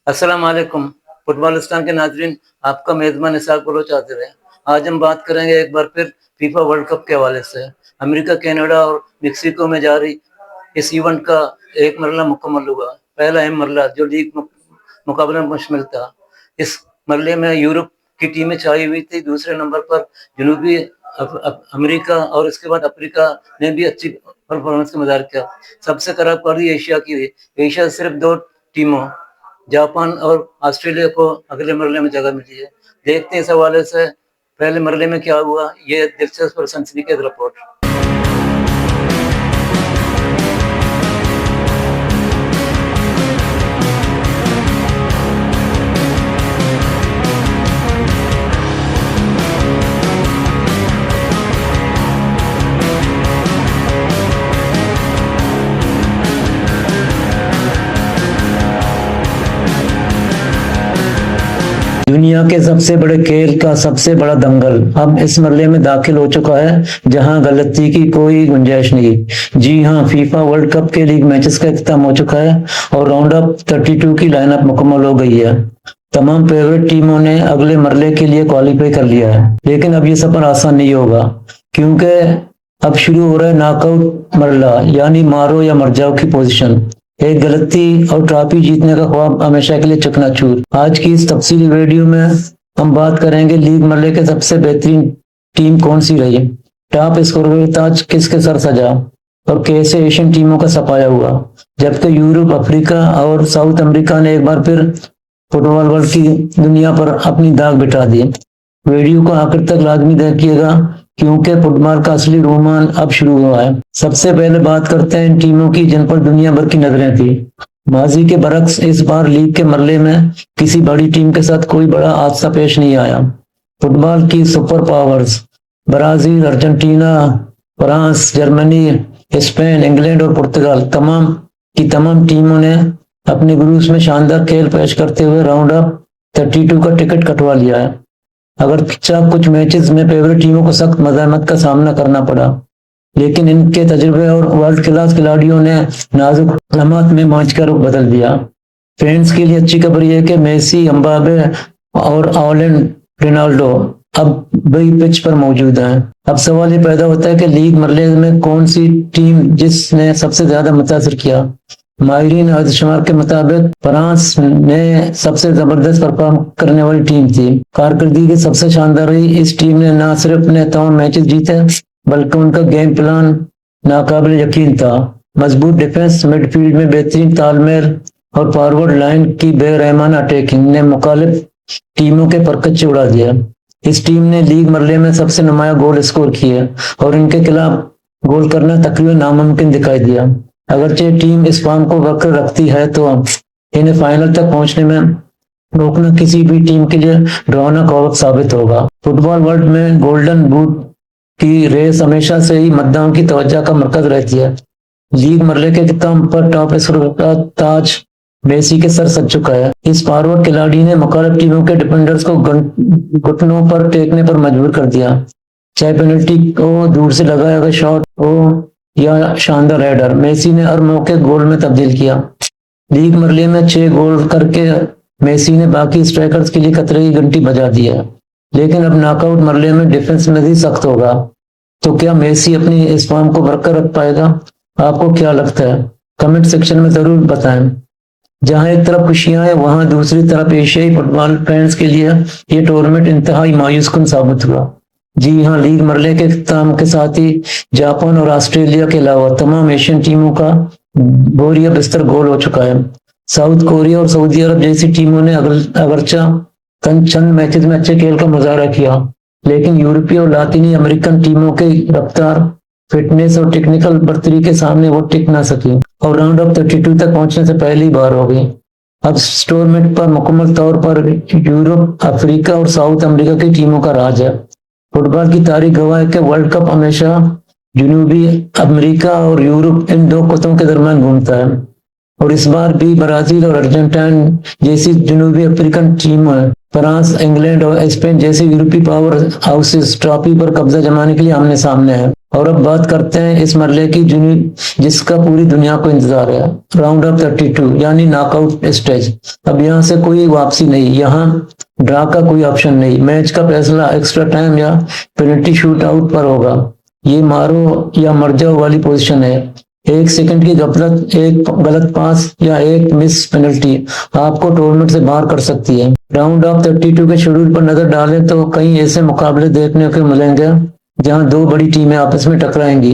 अस्सलाम वालेकुम। फुटबॉलिस्तान के नाज़रीन, आपका मेज़बान इसहाक बलोच हाज़िर है। आज हम बात करेंगे एक बार फिर फीफा वर्ल्ड कप के हवाले से। अमेरिका, कनाडा और मेक्सिको में जारी इस इवेंट का एक मरला मुकम्मल हुआ। पहला अहम मरला जो लीग मुकाबले में मुश्तमिल था। इस मरले में यूरोप की टीमें छाई हुई थी। दूसरे नंबर पर जनूबी अमेरिका और इसके बाद अफ्रीका ने भी अच्छी परफॉर्मेंस का मुज़ाहिरा किया। सबसे खराब पारी एशिया की हुई। एशिया से सिर्फ 2 टीमों जापान और ऑस्ट्रेलिया को अगले मरले में जगह मिली है। देखते हैं इस हवाले से पहले मरले में क्या हुआ, ये दिलचस्प और सनसनीखेज रिपोर्ट। दुनिया के सबसे बड़े खेल का सबसे बड़ा दंगल अब इस मरले में दाखिल हो चुका है, जहां गलती की कोई गुंजाइश नहीं। जी हां, फीफा वर्ल्ड कप के लीग मैचेस का इख्तिताम हो चुका है और राउंड अप 32 की लाइनअप मुकम्मल हो गई है। तमाम फेवरेट टीमों ने अगले मरले के लिए क्वालिफाई कर लिया है, लेकिन अब ये सफर आसान नहीं होगा, क्योंकि अब शुरू हो रहा है नॉकआउट मरला, यानी मारो या मर जाओ की पोजीशन। एक गलती और ट्रॉफी जीतने का ख्वाब हमेशा के लिए चकनाचूर। आज की इस तफसीली वीडियो में हम बात करेंगे लीग मरले के सबसे बेहतरीन टीम कौन सी रही, टॉप स्कोर का ताज किसके सर सजा और कैसे एशियन टीमों का सफाया हुआ, जबकि यूरोप, अफ्रीका और साउथ अमेरिका ने एक बार फिर फुटबॉल वर्ल्ड की दुनिया पर अपनी दाग बिठा दी। वीडियो को आखिर तक लाजमी देखिएगा, क्योंकि फुटबॉल का असली रोमांच अब शुरू हुआ है। सबसे पहले बात करते हैं इन टीमों की जिन पर दुनिया भर की नजरें थी। माजी के बरक्स इस बार लीग के मरले में किसी बड़ी टीम के साथ कोई बड़ा हादसा पेश नहीं आया। फुटबॉल की super powers Brazil, Argentina, France, Germany, Spain, England और पुर्तगाल तमाम टीमों ने अपने ग्रुप्स में शानदार खेल पेश करते हुए राउंड अप 32 का टिकट कटवा लिया है। अगर कुछ मैचेस में फेवरेट टीमों को सख्त मज़ाहमत का सामना करना पड़ा, लेकिन इनके तजुर्बे और वर्ल्ड क्लास खिलाड़ियों ने नाजुक हालात में मैच का रुख बदल दिया। फैंस के लिए अच्छी खबर यह है कि मेसी, एम्बापे और रोनाल्डो अब वही पिच पर मौजूद हैं। अब सवाल ये पैदा होता है कि लीग मरले में कौन सी टीम जिसने सबसे ज्यादा मुतासिर किया। माहिरीन आदमशुमार के मुताबिक फ्रांस ने सबसे जबरदस्त परफॉर्म करने वाली टीम थी। कारकर्दगी की सबसे शानदार रही। इस टीम ने न सिर्फ अपने तमाम मैचेस जीते, बल्कि उनका गेम प्लान नाकाबिल यकीन था। मजबूत डिफेंस, मिडफील्ड में बेहतरीन तालमेल और फॉरवर्ड लाइन की बेरहमाना अटैकिंग ने मुखालिफ टीमों के परखच्चे उड़ा दिया। इस टीम ने लीग मरले में सबसे नुमाया गोल स्कोर किए और इनके खिलाफ गोल करना तकरीबन नामुमकिन दिखाई दिया। अगरचे टीम इस फॉर्म को बरकरार रखती है तो इन्हें फाइनल तक पहुंचने में रोकना किसी भी टीम के लिए डरावना कौवत साबित होगा। फुटबॉल वर्ल्ड में गोल्डन बूट की रेस हमेशा से ही मतदाओं की तवज्जो का मरकज रहती है। लीग मरले के खिताब पर टॉप स्कोर का ताज मेसी के सर सज चुका है। इस फॉरवर्ड खिलाड़ी ने मुखालिफ टीमों के डिफेंडर्स को घुटनों पर टेकने पर मजबूर कर दिया, चाहे पेनल्टी को दूर से लगाया गया शॉट हो या शानदार हेडर। मेसी ने हर मौके गोल में तब्दील किया। लीग मरले में 6 गोल करके मेसी ने बाकी स्ट्राइकर्स के लिए खतरे की घंटी बजा दी है, लेकिन अब नॉकआउट मरले में डिफेंस में भी सख्त होगा। तो क्या मेसी अपनी इस फॉर्म को बरकरार रख पाएगा? आपको क्या लगता है? कमेंट सेक्शन में जरूर बताएं। जहां एक तरफ खुशियां हैं, वहां दूसरी तरफ एशियाई फुटबॉल फैंस के लिए ये टूर्नामेंट इंतहाई मायूसकुन साबित हुआ। जी हाँ, लीग मरले के इख्तिताम के साथ ही जापान और ऑस्ट्रेलिया के अलावा तमाम एशियन टीमों का बोरिया बिस्तर गोल हो चुका है। साउथ कोरिया और सऊदी अरब जैसी टीमों ने अगरचा चंद मैचेस में अच्छे खेल का मुजाहरा किया, लेकिन यूरोपीय और लातीनी अमेरिकन टीमों के रफ्तार, फिटनेस और टेक्निकल बर्तरी के सामने वो टिक ना सकी और राउंड ऑफ 32 तक पहुंचने से पहली बार हो गई। अब टूर्नामेंट पर मुकम्मल तौर पर यूरोप, अफ्रीका और साउथ अमेरिका की टीमों का राज है। फुटबॉल की तारीख गवाह है कि वर्ल्ड कप हमेशा जनूबी अमेरिका और यूरोप इन 2 कुत्तों के दरमियान घूमता है, और इस बार भी ब्राजील और अर्जेंटीना जैसी जनूबी अफ्रीकन टीमें, फ्रांस, इंग्लैंड और स्पेन जैसी यूरोपीय पावर हाउसेस ट्रॉफी पर कब्जा जमाने के लिए आमने सामने है। और अब बात करते हैं इस मरले की जिसका पूरी दुनिया को इंतजार है। राउंड ऑफ 32 यानी नॉकआउट स्टेज। अब यहाँ से कोई वापसी नहीं, यहाँ ड्रा का कोई ऑप्शन नहीं। मैच का फैसला एक्स्ट्रा टाइम या पेनल्टी शूट आउट पर होगा। ये मारो या मर जाओ वाली पोजीशन है। 1 सेकंड की गलत, एक गलत पास या एक मिस पेनल्टी आपको टूर्नामेंट से बाहर कर सकती है। राउंड ऑफ 32 के शेड्यूल पर नजर डालें तो कई ऐसे मुकाबले देखने को मिलेंगे जहां दो बड़ी टीमें आपस में टकराएंगी,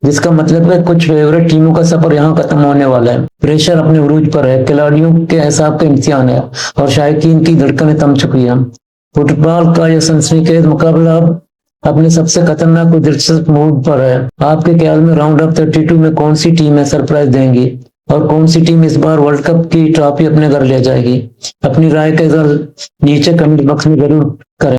जिसका मतलब है कुछ फेवरेट टीमों का सफर यहाँ खत्म होने वाला है। प्रेशर अपने उरूज पर है, खिलाड़ियों के हिसाब का इम्तिहान है और शायकीन की धड़कनें थम चुकी हैं। फुटबॉल का यह सनसनीखेज मुकाबला अब अपने सबसे खतरनाक और दिलचस्प मूड पर है। आपके ख्याल में राउंड ऑफ 32 में कौन सी टीमें सरप्राइज देंगी और कौन सी टीम इस बार वर्ल्ड कप की ट्रॉफी अपने घर ले जाएगी? अपनी राय के नीचे कमेंट बॉक्स में जरूर